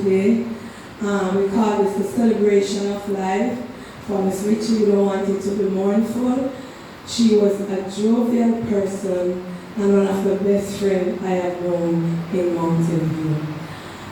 today. We call this the celebration of life. For Miss Richie, we don't want it to be mournful. She was a jovial person and one of the best friends I have known in Mountain View.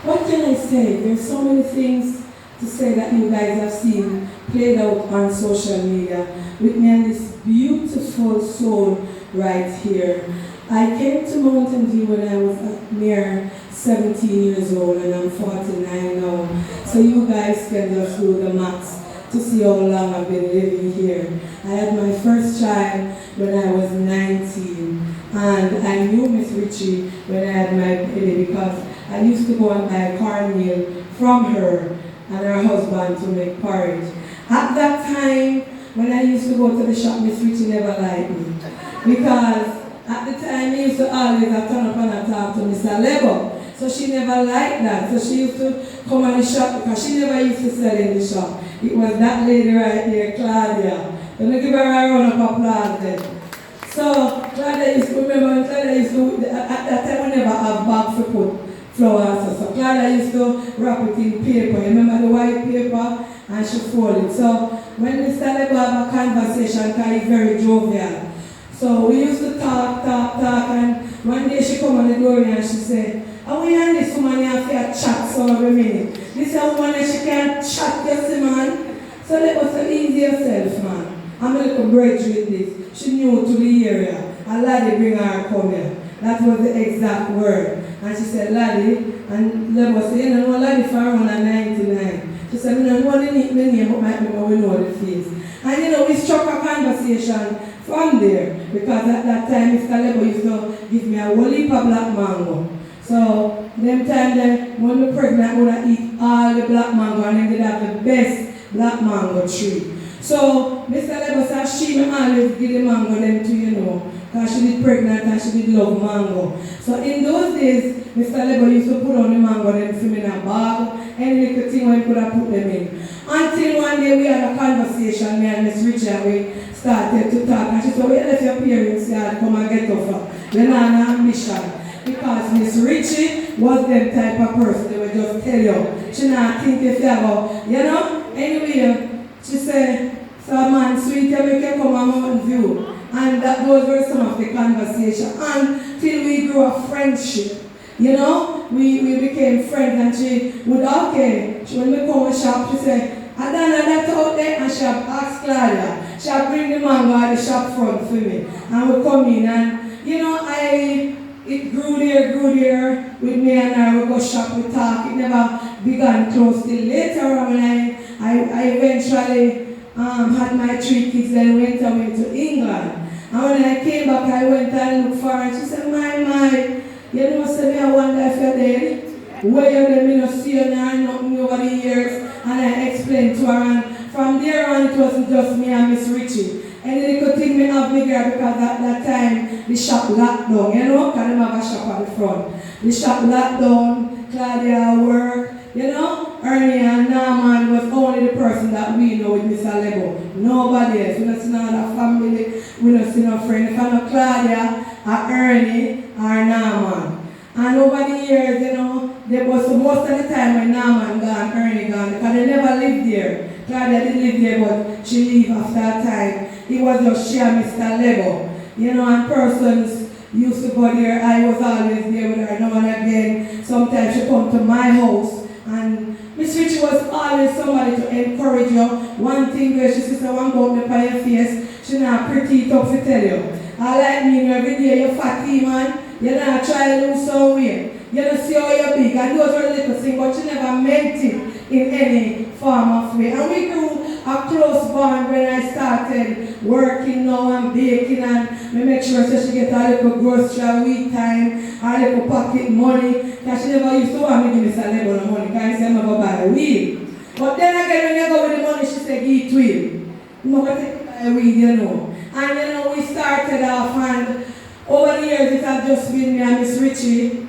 What can I say? There's so many things to say that you guys have seen played out on social media with me and this beautiful soul right here. I came to Mountain View when I was a mere 17 years old and I'm 49 now. So you guys can just do the maths to see how long I've been living here. I had my first child when I was 19 and I knew Miss Richie when I had my baby because I used to go and buy cornmeal from her and her husband to make porridge. At that time, when I used to go to the shop, Miss Richie never liked me because at the time he used to always turn up and talk to Mr. Lebo. So she never liked that. So she used to come on the shop because she never used to sell in the shop. It was that lady right there, Claudia. Let me give her a round of applause then. So Claudia used to remember, Claudia used to, at that time we never have bags to put flowers. So Claudia used to wrap it in paper. Remember the white paper? And she fold it. So when Mr. Lebo have a conversation, because he's very jovial. So we used to talk, and one day she come on the door and she said, "Are we and this woman here for a chat so every minute? This is a woman that she can't chat, you see, man. So let us ease yourself, man. I'm a little bridge with this. She new to the area. And Laddie bring her come here." That was the exact word. And she said, "Laddie," and Lebo said, "You know, Laddie for around 99. She said, "We don't know the name, but we know the face." And you know, we struck a conversation from there, because at that time Mr. Lebo used to give me a whole heap of black mango. So them time then, when we pregnant, I would eat all the black mango and then they'd have the best black mango tree. So Mr. Lebo said she may always give the mango them to, you know, because she did pregnant and she did love mango. So in those days, Mr. Lebo used to put on the mango them for me in a bag, any little thing when he could have put them in. Until one day we had a conversation, me and Miss Richie, and we started to talk. And she said, "We left your parents here to come and get over. We're not an ambition." Because Miss Richie was them type of person, they would just tell you. She not think if you go, you know? Anyway, she said, "So man, sweet, you make you come on Mountain View." And those were some of the conversation. Until we grew a friendship. You know, we became friends and she would, okay, when we come to shop, she said, "I done that out there," and she had asked Claudia. She had bring the mango at the shop front for me. And we come in and, you know, it grew there with me and her. We go shop, we talk. It never began close till later on when I eventually had my 3 kids, then went away to England. And when I came back, I went and looked for her and she said, my, you know, say me I wonder if you're dead. Where you let me not see you now, nothing over the years. And I explained to her, and from there on it wasn't just me and Miss Richie. And they could take me off me there because at that time the shop locked down, you know, because they have a shop at the front. The shop locked down, Claudia work, you know. Ernie and Norman was only the person that we know with Mr. Lebo. Nobody else. We don't see no other family, we don't see no friend. If I know Claudia, or Ernie, or Norman. And over the years, you know, there was most of the time when Norman gone, Ernie gone, because they never lived there. Claudia didn't live there, but she lived after a time. It was just she and Mr. Lebo. You know, and persons used to go there. I was always there with her now and again. Sometimes she come to my house. And Miss Richie was always somebody to encourage you. One thing where she says, "I want to go up on your face," she not pretty tough to tell you. I like me every day, you're fatty, man. You're not trying to lose some weight. You don't see how you're big. And those were little things, but she never meant it in any form of way. And we grew a close bond when I started working now and baking, and we make sure so she get a little grocery week time, a little pocket money. Because she never used to want me to give Mr. Lebo no money, because she said, "I'm going to buy weed." But then again, when you go with the money, she said, "Give it to him. I'm going to take it buy weed, you know." And you know, we started off, and over the years, it has just been me and Miss Richie.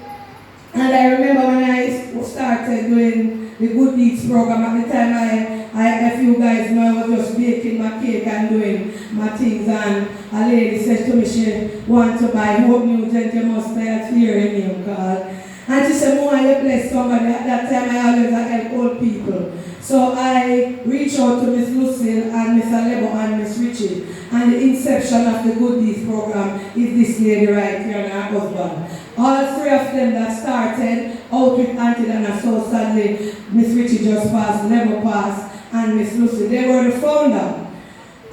And I remember when I started doing the Good Deeds program, at the time if you guys know, I was just baking my cake and doing my things, and a lady said to me she wanted to buy Hope Nugent, you must start hearing him call. And she said, Moa, you bless somebody. At that time, I always help old people. So I reached out to Miss Lucille and Miss Alebo and Miss Richie. And the inception of the Good Deeds program is this lady right here and her husband. All three of them that started out with Auntie Dana, so sadly, Miss Richie just passed, never passed, and Miss Lucy, they were the founder.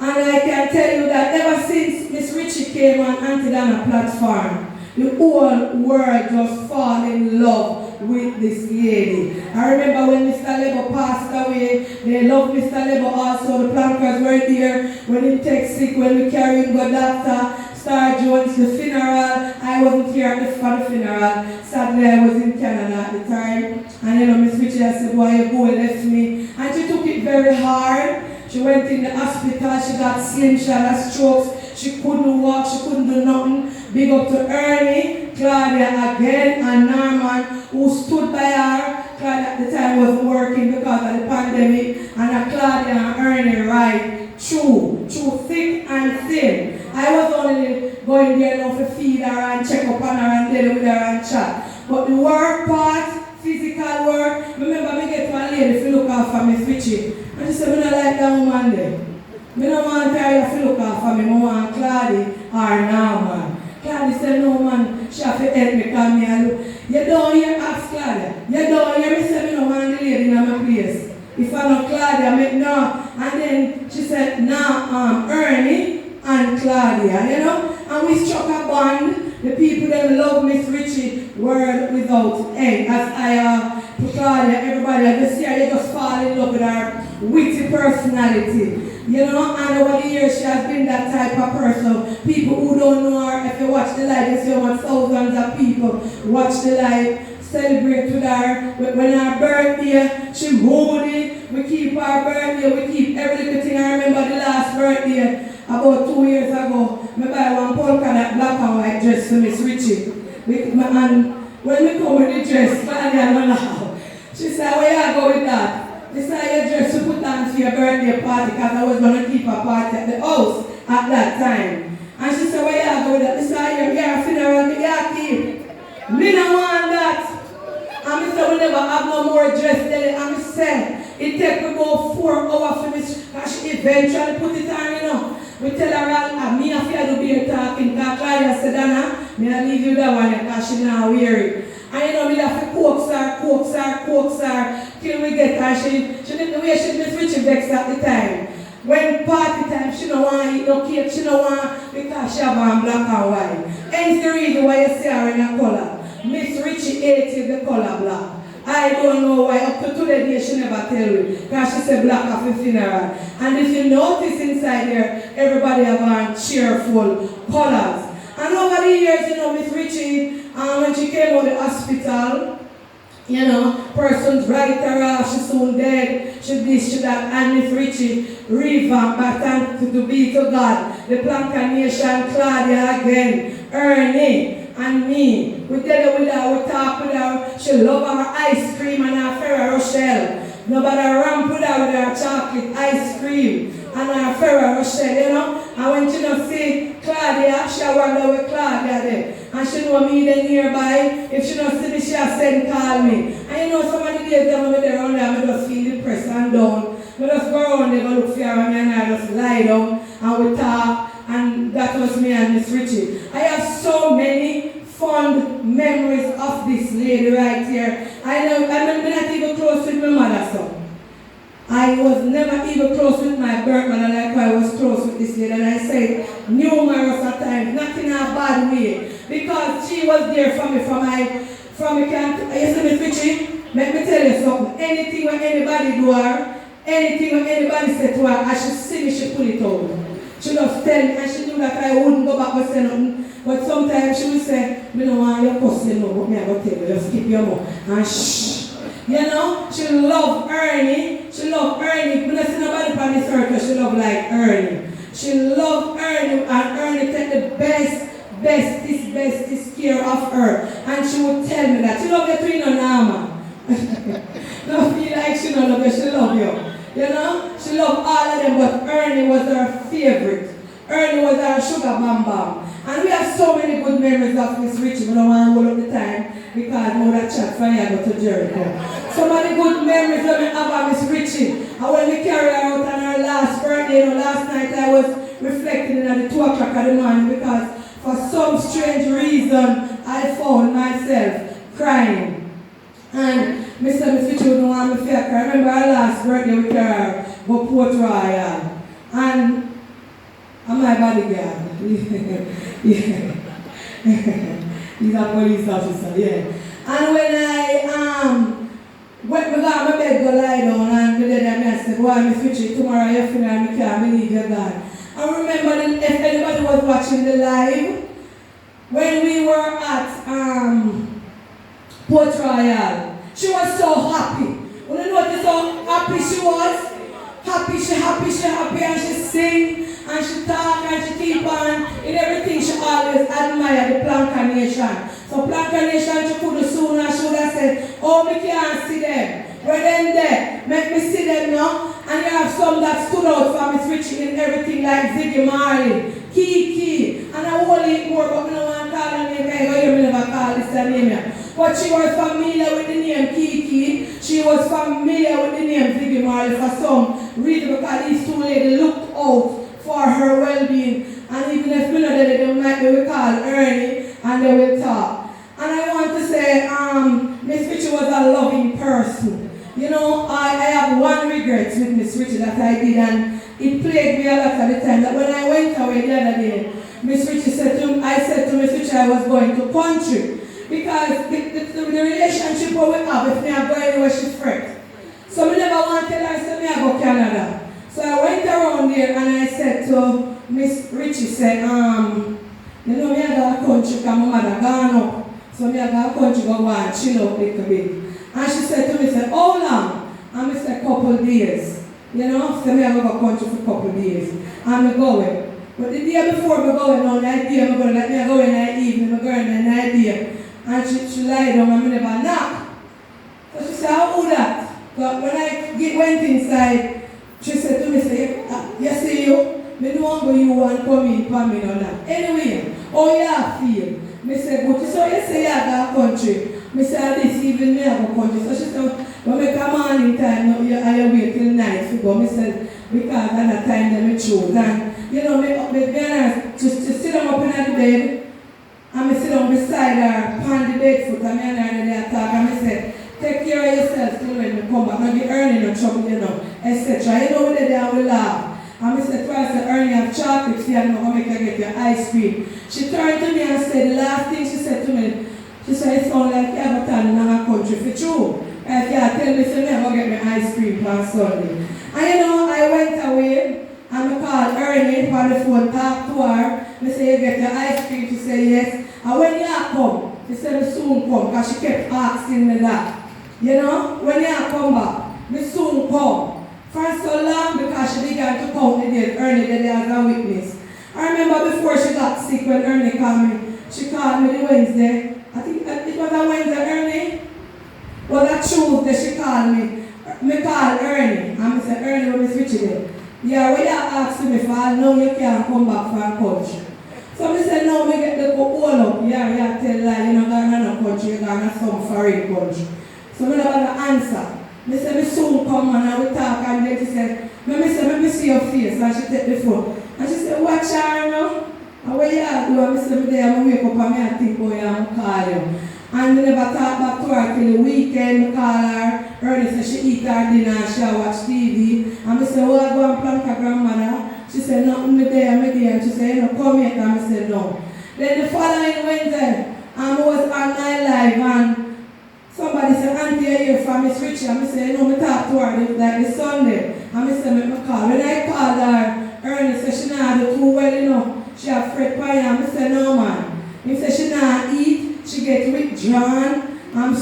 And I can tell you that ever since Miss Richie came on Auntie Dana platform, the whole world just fall in love with this lady. I remember when Mr. Lebo passed away, they loved Mr. Lebo also. The plankers were there when he takes sick, when we carry him to doctor. Star Jones, the funeral. I wasn't here for the funeral. Sadly, I was in Canada at the time. And you know, Miss Richie said, why you go, left me. And she took it very hard. She went in the hospital, she got slim, she had strokes. She couldn't walk, she couldn't do nothing. Big up to Ernie, Claudia again, and Norman, who stood by her. Claudia at the time wasn't working because of the pandemic. And Claudia and Ernie right through thick and thin. I was only going there now to feed her and check up on her and deal with her and chat. But the work part, physical work, remember me get one lady to look after Miss Richie. And she said, I don't like that woman there. I don't want her to look after me, I want Claudia or Norman. Claudia said, no man, she have to help me come here. You don't hear ask Claudia. You don't hear me say, I don't want the lady in my place. If I know Claudia, I make no. And then she said, now Ernie and Claudia, you know. And we struck a bond. The people that love Miss Richie were without end. As I to Claudia, everybody, I just see her, they just fall in love with her witty personality. You know, and over the years she has been that type of person. People who don't know her, if you watch the live, you see how thousands of people watch the live, celebrate with her. When her birthday, she moody. We keep her birthday, we keep every little thing. I remember the last birthday, about 2 years ago, I buy one polka that black and white dress for Miss Richie. And when we come with the dress, Claudia went out. She said, where you go with that? This is your dress to put on for your birthday party because I was going to keep a party at the house at that time. And she said, where you go with that? This is your funeral, you keep. Me don't want that. And I said, we never have no more dress than and I said, it take me about 4 hours for me, because she eventually put it on, you know. We tell her, me and Fia to be talking, because Claudia said, Anna, me I leave you that one because she not wear it. And you know, we have to coax her, till we get her. She didn't wear, she Miss Richie vexed at the time. When party time, she don't want to eat no cake, she don't want, because she have on black and white. Hence the reason why you see her in a color. Miss Richie hated the color black. I don't know why, up to today she never tell me, because she said black of the funeral. And if you notice inside there, everybody have on cheerful colors. And over the years, you know, Miss Richie, when she came out of the hospital, you know, persons write her off, she's soon dead, she this, she that, and Miss Richie revamped back, thank to be to God, the Planka Nation, Claudia again, Ernie, and me. We did it with her, we talk with her, she love her ice cream and her Ferrero Rocher. Nobody ramp with her chocolate ice cream and her Ferrero Rocher, you know. And when she don't see Claudia, she wonder where Claudia there. And she know me then nearby. If she don't see me, she send call me. And you know, some of the days that I'm there around there, I just feel depressed and down. I just go around there and look for her and I just lie down and we talk. And that was me and Miss Richie. I have so many fond memories of this lady right here. I'm not even close with my mother, so. I was never even close with my birth mother like I was close with this lady. And I said numerous times, not in a bad way. Because she was there for me, from me camp. You see Miss Richie? Let me tell you something. Anything when anybody do her, anything when anybody say to her, I should see me, she pull it out. She just tell me, and she knew that I wouldn't go back and say nothing. But sometimes she would say, I don't want your pussy, no, but me I go tell you, just keep your mouth. And shh. You know, she loved Ernie. She loved Ernie. When I see nobody on this earth, because she loved like Ernie. She loved Ernie, and Ernie take the bestest care of her. And she would tell me that. She loved you too, you know, Nama. Don't feel like she don't love you, she loved you. You know, she loved all of them, but Ernie was her favorite. Ernie was our sugar bam bam. And we have so many good memories of Miss Richie. We don't want to hold up the time because we would chat from here go to Jericho. So many good memories that we have of Miss Richie. And when we carry her out on her last birthday, last night I was reflecting at the 2 o'clock of the morning because for some strange reason I found myself crying. And Mr. Miss Richie wouldn't want me to cry. I remember our last birthday we carried her go Port Royal. And I'm my bodyguard. Yeah. He's a police officer, yeah. And when I went my bed go lie down and I said, "Why, Miss Richie, tomorrow you're funeral, I can't believe you're gone." I remember if anybody was watching the live, when we were at Port Royal, she was so happy. When you notice how happy she was? Happy, and she sing, and she talk, and she keep on. In everything, she always admire the Planka Nation. So Planka Nation, she could have sooner, she would have said, "Oh, me can't see them. We're then there. Make me see them now." And you have some that stood out for Miss Richie in everything like Ziggy Marley, Kiki, and a whole heap more, but we don't want to call her name, because you never call this name. But she was familiar with the name Kiki. She was familiar with the name Ziggy Marley for some reason because these two ladies looked out for her well-being. And even if we know that they might be call Ernie and they will talk. And I want to say, Miss Richie was a loving person. You know, I have one regret with Miss Richie that I did, and it plagued me a lot at the time. That when I went away the other day, Miss Richie said to me, I said to Miss Richie I was going to country. Because the relationship we have, if me I go anywhere, she fret. So I never want to tell her, so me I go Canada. So I went around there and I said to Miss Richie, said, you know, me I go to country because my mother gone up. So me I go to country go and chill out a little bit. And she said to me, said, "How long?" And I said, "Couple days." You know, so me I go to country for a couple days. And I go away. But the day before me going on, that day I go let me go in that evening, I go in that day. And she lied down and I never knock. So she said, "How would that?" But when I went inside, she said to me, say, "You see you? Me no want go you want come in for me or not. Anyway, how you feel?" Me say, "But so you say you go country." Me say, "This evening me go country." So she said, "When me come on in time, no, you wait till night to go." Me said, "Because at that time they me choose." And you know, me just sit down up in the bed. And I sit down beside her, on the bed foot, and I and her talk, and I said, "Take care of yourself till when you come back, not be earning no trouble, you know, etc." You know what they do, and we laugh. And I said, "Twice I earn you chocolate, see, I'm going to make you get your ice cream." She turned to me and said, the last thing she said to me, she said, "It sounds like you have a time in our country for true. I can't tell me, so I'm going to get my ice cream on Sunday." And you know, I went away. And I called Ernie on the phone, talk to her. I said, "You get your ice cream?" She said, "Yes." And when you come, she said, "Me soon come," because she kept asking me that. You know, when you come back, "Me soon come." For so long, because she began to count the days, Ernie did as a witness. I remember before she got sick, when Ernie called me, she called me the Wednesday. I think it was a Wednesday, Ernie. Was a Tuesday, she called me. Me called Ernie, and I said, "Ernie, where Miss Richie there?" "Yeah, when you asked me if I know you can't come back from country." So I said, "No, me get the go all up. Yeah, tell lie, you know, going to no country, you're going to some foreign country." So I never got an answer. I said, "Me soon come and I will talk," and then she said, "Let me see your face." And she take the phone. And she said, "Watch her now. And what you do?" And I said, "I wake up and I think, oh yeah, I call you." And we never talk back to her till the weekend. I call her. Early said she eat her dinner, she watch TV. And I said, "Oh, I go and plan for grandmother." She said, "Nothing me there. And she said, "You know, come here." And I said, "No." Then the following Wednesday, I was on my live and somebody said, "Auntie, you here from Miss Richie?" And I said, "No, I talk to her like the Sunday." And I said, "Make me call." When I called her, Ernie said she not do too well, you know. She have fret pie. And I said, "No, man." He said she not eat. She get withdrawn. And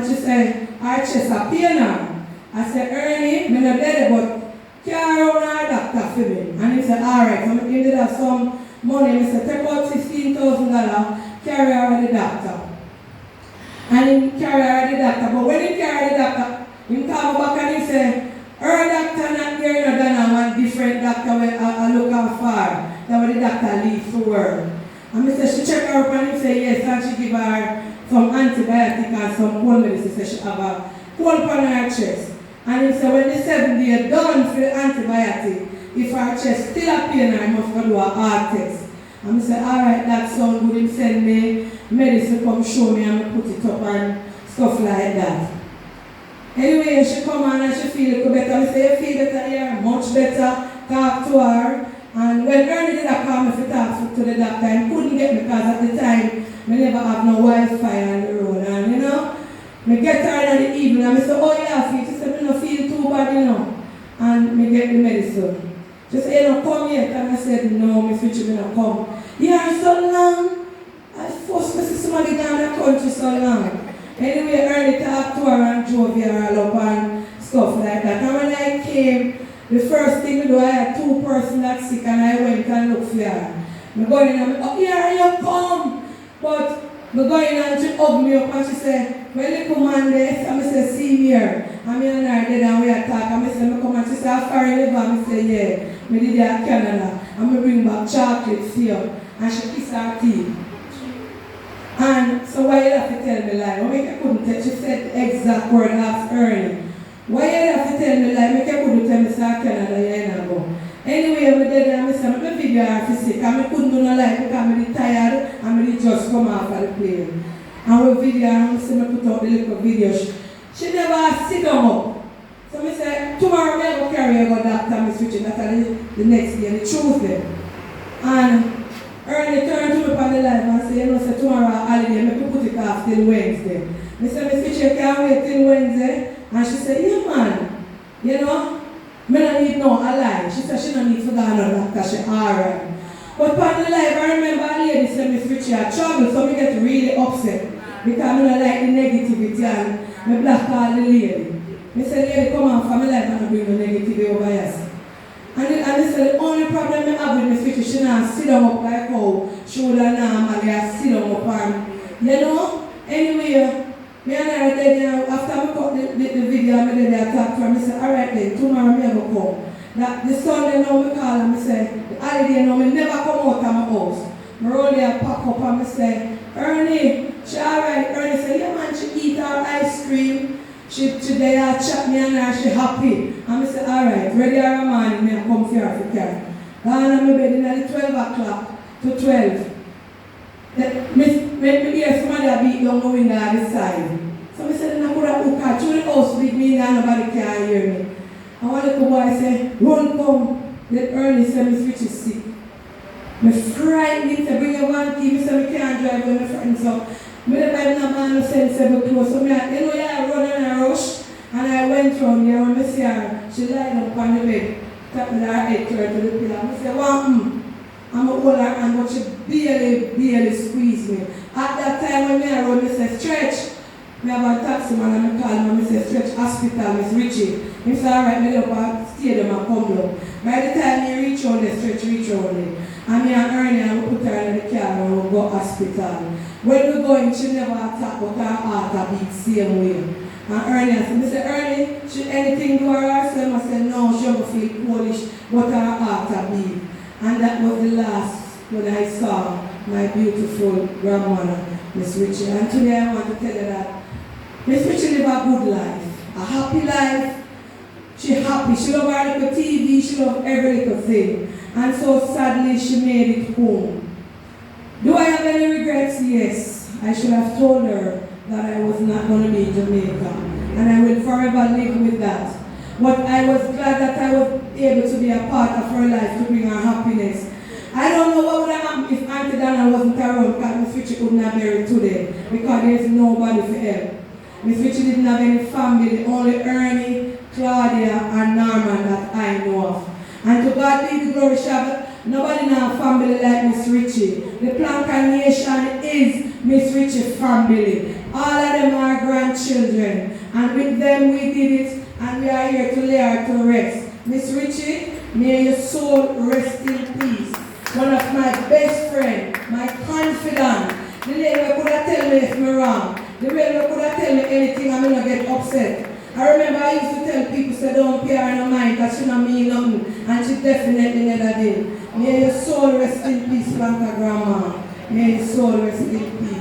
she said, her chest a pain her. I said, "Ernie, me not dead, but carry around our doctor for me." And he said, "All right." So I did have some money. He said, "Take out $16,000, carry her to the doctor." And he carry her to the doctor. But when he carry the doctor, he come back and he said, "Her doctor not here, no, than one different doctor where I look out for." That was the the doctor leave for work. And I said, she check her up and he said yes, and she give her some antibiotic and some cold medicine, so she have a cold on her chest. And he said, when the 7 days done for the antibiotic, if her chest still a pain, I must go do a heart test. And I said, alright, that sound good. He send me medicine come show me and I put it up and stuff like that. Anyway, she come on and she feel a little better. I say, you feel better here? Much better. Talk to her. And when Ernie did that call me to talk to the doctor, I couldn't get me because at the time, I never have no Wi-Fi on the road. And you know, I get her in the evening and I say, oh yeah, feel. She said, I don't feel too bad, you know. And I get the medicine. She said, you don't come yet. And I said, no, my future will not come. You are so long. I forced to see somebody down the country so long. Anyway, Ernie talked to her and drove her all up and stuff like that. And when I came, the first thing I do, I had 2 persons that sick and I went and looked for her. I go in and oh, here you come. But I go in and she hugged me up and she said, well, you come on this. And I said, see me here. And me and her did and we had talk. And I said, I come and she said, how far you live? And I said, yeah. I did that in Canada. And I bring back chocolate for you. And she kissed her teeth. And so why you have to tell me lie? I couldn't tell. She said the exact word asked Ernie. Why you have to tell me lie? I couldn't tell me say Canada you ain't go. Anyway, I did and I said I'm video her sick. And I couldn't do no lie because I'm tired and I just come off of the plane. And we video and I said I put out the little video. She never sit down up. So I said, tomorrow I go carry her go doctor, Miss Richie. That's the next day, the Tuesday. And Ernie turned to me on the live and said, you know, so tomorrow holiday, I put it off till Wednesday. I said, Miss Richie, can't wait till Wednesday. And she said, yeah man, you know, I don't need no ally. She said she don't need to go on doctor, she alright. But on the live, I remember a lady said, Miss Richie, I travel, so I get really upset. Because I don't like the negativity and I black call the lady. I said, lady, come on from my life and I bring the negativity over here. And they said the only problem I have with Miss Richie, she not sit down up like how she would have normally sit down up and, you know, anyway, me and her then after I cut the video and I talk to her, I said, alright then, tomorrow I go come. That the Sunday now I call and I say, the holiday now I never come out of my house. I roll there, pack up and I say, Ernie, she alright. Ernie said, yeah man, she eat her ice cream. She there chat me and her, she happy. And I said, alright, ready her morning, me come for her for care. Gone on my bed in at 12 o'clock to 12. Me hear somebody beat down the window on the side. So I said, I could have hooked her through the house with me and nobody can hear me. And one little boy said, run come. Let Ernie say Miss Richie sick. I frightened him, said, bring your one key. I said, I can't drive with my friends. So I never have no man who sent several clothes. So I run and I rush. And I went round there and I see her. She lied up on the bed, tapping her head to the pillow. I said, well, I'm a hold her hand, but she barely squeezed me. At that time when I run, I said, stretch. I have a taxi man and I call him and I said, stretch hospital, Miss Richie. He said, alright, I up and stay them and come down. By the time he reach on the stretch, reach on it. And me and Ernie and we put her in the car and we go hospital. When we go in, she never attack, but her heart beat same way. And Ernie said, I said, Ernie, should anything do her? So I said, no, she don't feel Polish, but her heart beat. And that was the last when I saw my beautiful grandmother, Miss Richie. And today I want to tell you that Miss Richie lived a good life, a happy life. She happy, she loved her little TV, she loved every little thing. And so sadly she made it home. Do I have any regrets? Yes. I should have told her that I was not going to be in Jamaica. And I will forever live with that. But I was glad that I was able to be a part of her life to bring her happiness. I don't know what would have happened if Auntie Donna wasn't around because Miss Richie couldn't have married today because there's nobody for help. Miss Richie didn't have any family, only Ernie, Claudia, and Norman that I know of. And to God be the glory, Shabbat, nobody in our family like Miss Richie. The Planka Nation is Miss Richie family. All of them are grandchildren. And with them we did it, and we are here to lay her to rest. Miss Richie, may your soul rest in peace. One of my best friends, my confidant. The lady who could have tell me if I'm wrong. The lady who could have tell me anything I'm going to get upset. I remember I used to tell people, say don't pay her no mind because she don't mean nothing. And she definitely never did. May your soul rest in peace, Blanca Grandma. May your soul rest in peace.